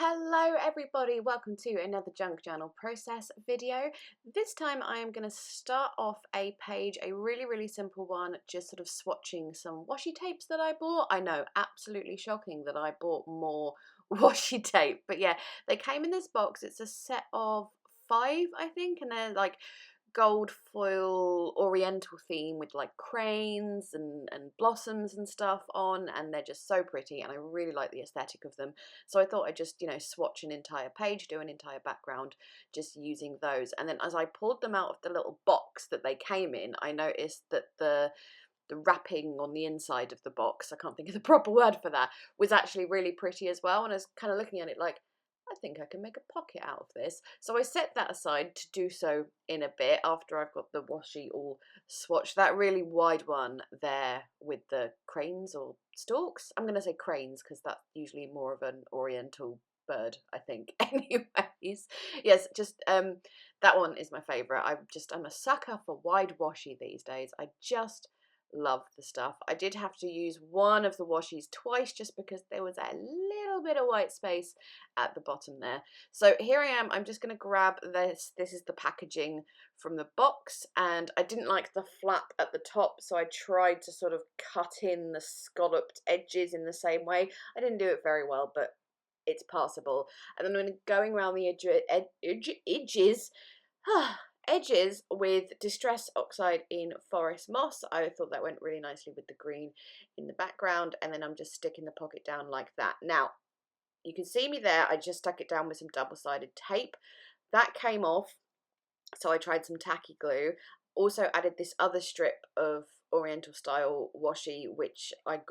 Hello everybody, welcome to another junk journal process video. This time I am going to start off a page, a really simple one, just sort of swatching some washi tapes that I bought. I know, absolutely shocking that I bought more washi tape, but yeah, they came in this box. It's a set of 5, I think, and they're like gold foil oriental theme with like cranes and blossoms and stuff on, and they're just so pretty and I really like the aesthetic of them. So I thought I'd just, swatch an entire page, do an entire background just using those. And then as I pulled them out of the little box that they came in, I noticed that the wrapping on the inside of the box, I can't think of the proper word for that, was actually really pretty as well. And I was kind of looking at it like, I think I can make a pocket out of this. So I set that aside to do so in a bit after I've got the washi all swatched. That really wide one there with the cranes or storks. I'm going to say cranes because that's usually more of an oriental bird, I think. Anyways, yes, just that one is my favourite. I'm a sucker for wide washi these days. I just love the stuff. I did have to use one of the washies twice just because there was a little bit of white space at the bottom there. So here I am. I'm just going to grab this. This is the packaging from the box, and I didn't like the flap at the top, so I tried to sort of cut in the scalloped edges in the same way. I didn't do it very well, but it's passable. And then when going around the edges edges with Distress Oxide in Forest Moss. I thought that went really nicely with the green in the background, and then I'm just sticking the pocket down like that. Now, you can see me there. I just stuck it down with some double-sided tape. That came off, so I tried some tacky glue. Also added this other strip of Oriental style washi, which I've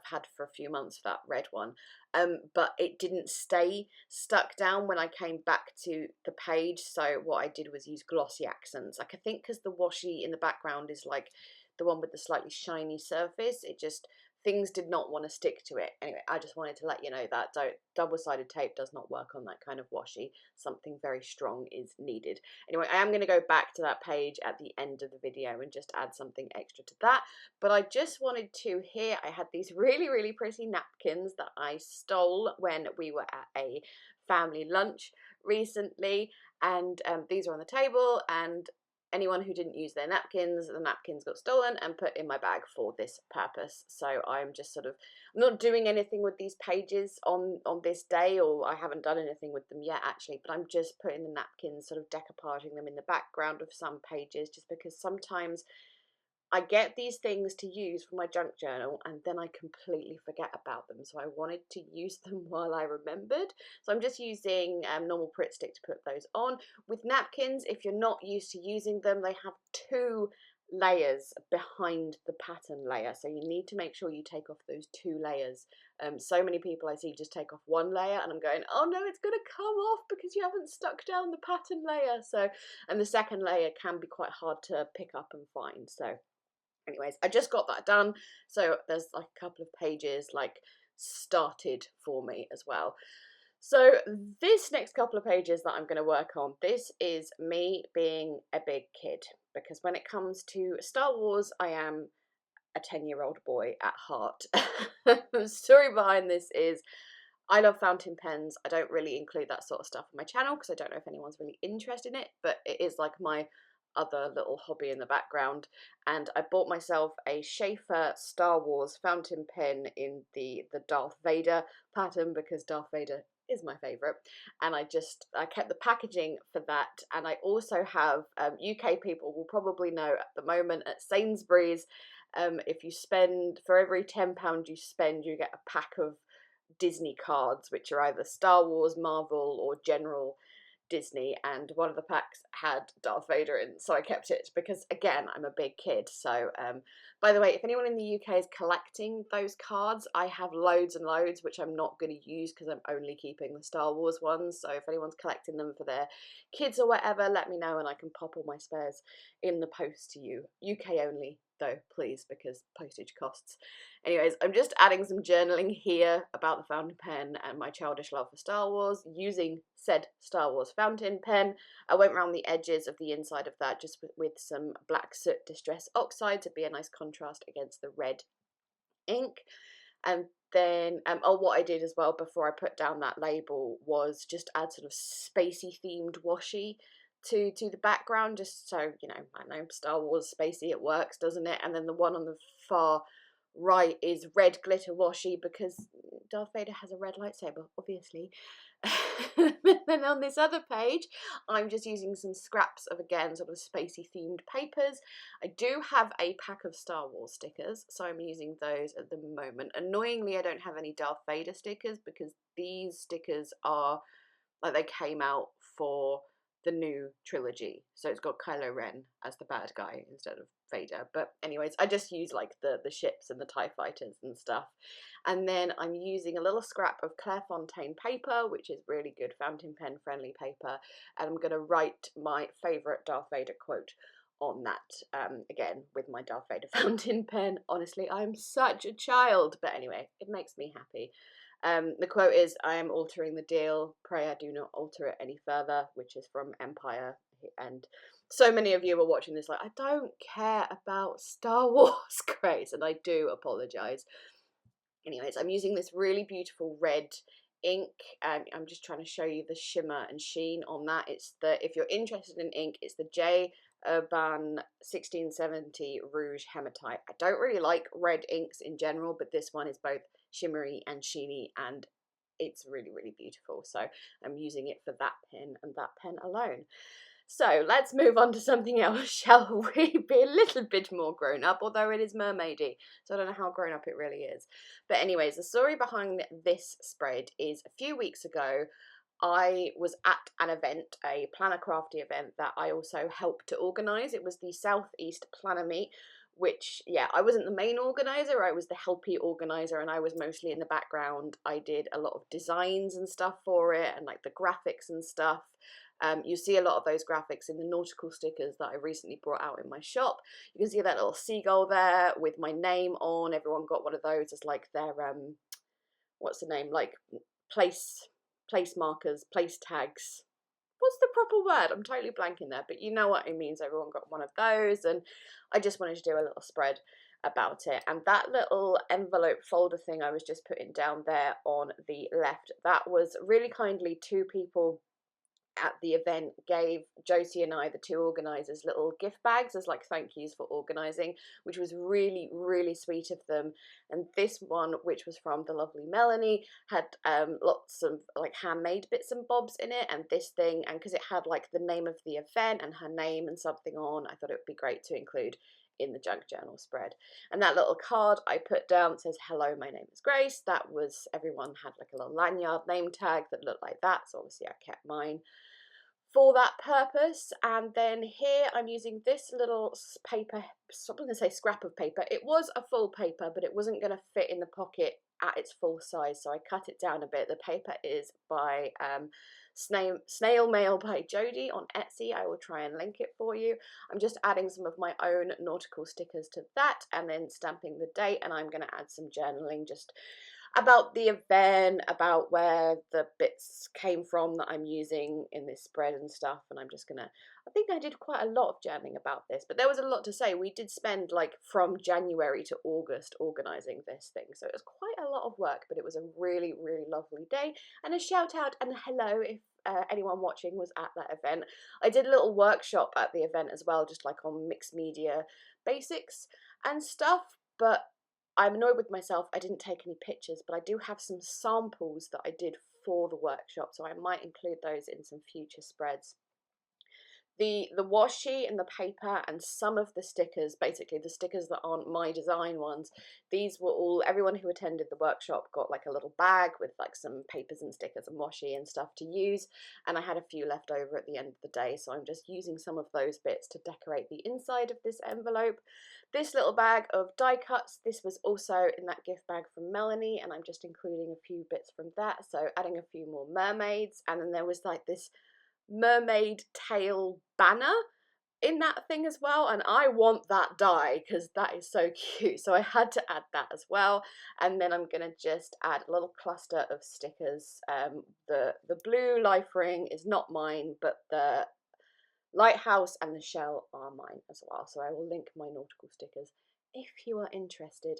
had for a few months, that red one, but it didn't stay stuck down when I came back to the page. So what I did was use glossy accents. Like, I think because the washi in the background is like the one with the slightly shiny surface, it just, things did not want to stick to it. Anyway, I just wanted to let you know that double-sided tape does not work on that kind of washi. Something very strong is needed. Anyway, I am going to go back to that page at the end of the video and just add something extra to that. But I just wanted to, here I had these really pretty napkins that I stole when we were at a family lunch recently, and these are on the table, and anyone who didn't use their napkins, the napkins got stolen and put in my bag for this purpose. So I'm just sort of, I'm not doing anything with these pages on this day, or I haven't done anything with them yet actually, but I'm just putting the napkins, sort of decoupaging them in the background of some pages, just because sometimes I get these things to use for my junk journal and then I completely forget about them. So I wanted to use them while I remembered. So I'm just using normal Pritt stick to put those on. With napkins, if you're not used to using them, they have 2 layers behind the pattern layer. So you need to make sure you take off those 2 layers. So many people I see just take off 1 layer and I'm going, oh no, it's going to come off because you haven't stuck down the pattern layer. So, and the second layer can be quite hard to pick up and find. So anyways, I just got that done, so there's like a couple of pages like started for me as well. So this next couple of pages that I'm going to work on, this is me being a big kid, because when it comes to Star Wars, I am a 10-year-old boy at heart. The story behind this is I love fountain pens. I don't really include that sort of stuff on my channel because I don't know if anyone's really interested in it, but it is like my other little hobby in the background. And I bought myself a Schaefer Star Wars fountain pen in the Darth Vader pattern because Darth Vader is my favourite, and I kept the packaging for that. And I also have, UK people will probably know at the moment, at Sainsbury's, if you spend, for every £10 you spend, you get a pack of Disney cards, which are either Star Wars, Marvel, or general Disney, and one of the packs had Darth Vader in, so I kept it because, again, I'm a big kid. So by the way, if anyone in the UK is collecting those cards, I have loads and loads which I'm not going to use because I'm only keeping the Star Wars ones. So if anyone's collecting them for their kids or whatever, let me know and I can pop all my spares in the post to you. UK only though, please, because postage costs. Anyways, I'm just adding some journaling here about the fountain pen and my childish love for Star Wars using said Star Wars fountain pen. I went around the edges of the inside of that just with some black soot Distress Oxide to be a nice contrast against the red ink. And then, oh, what I did as well before I put down that label was just add sort of spacey themed washi to the background, just so, you know, I know Star Wars spacey, it works, doesn't it? And then the one on the far right is red glitter washi because Darth Vader has a red lightsaber, obviously. Then on this other page, I'm just using some scraps of, again, sort of spacey themed papers. I do have a pack of Star Wars stickers, so I'm using those at the moment. Annoyingly, I don't have any Darth Vader stickers because these stickers are, like, they came out for the new trilogy, so it's got Kylo Ren as the bad guy instead of Vader. But anyways, I just use like the ships and the TIE fighters and stuff. And then I'm using a little scrap of Clairefontaine paper, which is really good fountain pen friendly paper, and I'm going to write my favourite Darth Vader quote on that, again with my Darth Vader fountain pen. Honestly, I'm such a child, but anyway, it makes me happy. The quote is, "I am altering the deal, pray I do not alter it any further," which is from Empire. And so many of you are watching this like, I don't care about Star Wars, Grace, and I do apologise. Anyways, I'm using this really beautiful red ink, and I'm just trying to show you the shimmer and sheen on that. It's the, if you're interested in ink, it's the J. Urban 1670 Rouge Hematite. I don't really like red inks in general, but this one is both shimmery and sheeny, and it's really, really beautiful. So I'm using it for that pen and that pen alone. So let's move on to something else, shall we? Be a little bit more grown up, although it is mermaidy, so I don't know how grown up it really is. But anyways, the story behind this spread is a few weeks ago, I was at an event, a Planner Crafty event that I also helped to organise. It was the Southeast Planner Meet, which, yeah, I wasn't the main organiser, I was the helpy organiser, and I was mostly in the background. I did a lot of designs and stuff for it, and like the graphics and stuff. You see a lot of those graphics in the nautical stickers that I recently brought out in my shop. You can see that little seagull there with my name on. Everyone got one of those as like their, what's the name, like place markers, place tags. What's the proper word? I'm totally blanking there, but you know what it means. Everyone got one of those, and I just wanted to do a little spread about it. And that little envelope folder thing I was just putting down there on the left, that was really kindly two people at the event gave Josie and I, the two organisers, little gift bags as like thank yous for organising, which was really, really sweet of them. And this one, which was from the lovely Melanie, had lots of like handmade bits and bobs in it, and this thing, and because it had like the name of the event and her name and something on, I thought it would be great to include in the junk journal spread. And that little card I put down says, "Hello, my name is Grace." That was, everyone had like a little lanyard name tag that looked like that, so obviously I kept mine for that purpose. And then here I'm using this little paper, I'm going to say scrap of paper. It was a full paper, but it wasn't going to fit in the pocket at its full size, so I cut it down a bit. The paper is by Snail Mail by Jodie on Etsy. I will try and link it for you. I'm just adding some of my own nautical stickers to that, and then stamping the date, and I'm going to add some journaling just about the event, about where the bits came from that I'm using in this spread and stuff. And I'm just gonna, I think I did quite a lot of journaling about this, but there was a lot to say. We did spend like from January to August organising this thing, so it was quite a lot of work, but it was a really, really lovely day. And a shout out and hello if anyone watching was at that event. I did a little workshop at the event as well, just like on mixed media basics and stuff, but I'm annoyed with myself, I didn't take any pictures, but I do have some samples that I did for the workshop, so I might include those in some future spreads. The washi and the paper and some of the stickers, basically the stickers that aren't my design ones, these were all, everyone who attended the workshop got like a little bag with like some papers and stickers and washi and stuff to use, and I had a few left over at the end of the day, so I'm just using some of those bits to decorate the inside of this envelope. This little bag of die cuts, this was also in that gift bag from Melanie, and I'm just including a few bits from that, so adding a few more mermaids. And then there was like this mermaid tail banner in that thing as well, and I want that die because that is so cute, so I had to add that as well. And then I'm gonna just add a little cluster of stickers. The blue life ring is not mine, but the lighthouse and the shell are mine as well, so I will link my nautical stickers if you are interested.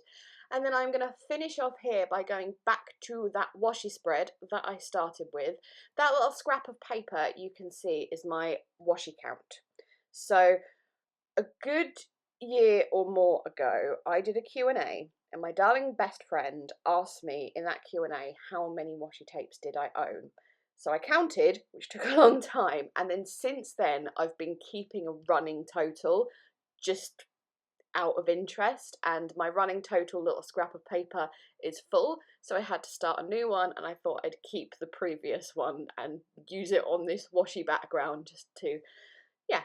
And then I'm going to finish off here by going back to that washi spread that I started with. That little scrap of paper you can see is my washi count. So a good year or more ago, I did a Q&A, and my darling best friend asked me in that Q&A how many washi tapes did I own. So I counted, which took a long time, and then since then I've been keeping a running total just out of interest, and my running total little scrap of paper is full, so I had to start a new one, and I thought I'd keep the previous one and use it on this washi background just to, yeah,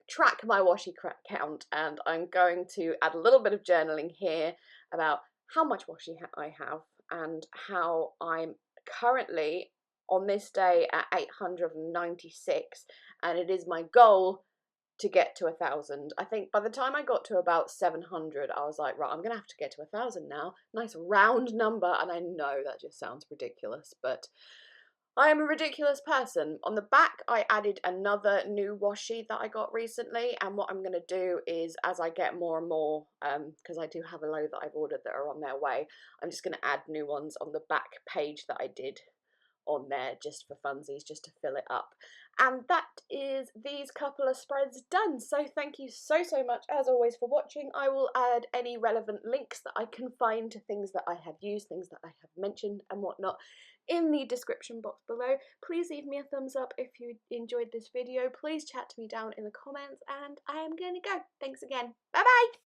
track my washi count. And I'm going to add a little bit of journaling here about how much washi I have and how I'm currently on this day at 896, and it is my goal to get to 1,000. I think by the time I got to about 700, I was like, right, I'm gonna have to get to 1,000 now. Nice round number, and I know that just sounds ridiculous, but I am a ridiculous person. On the back, I added another new washi that I got recently, and what I'm gonna do is, as I get more and more, because I do have a load that I've ordered that are on their way, I'm just gonna add new ones on the back page that I did on there just for funsies, just to fill it up. And that is these couple of spreads done. So thank you so much as always for watching. I will add any relevant links that I can find to things that I have used, things that I have mentioned and whatnot in the description box below. Please leave me a thumbs up if you enjoyed this video. Please chat to me down in the comments, and I am gonna go. Thanks again. Bye bye.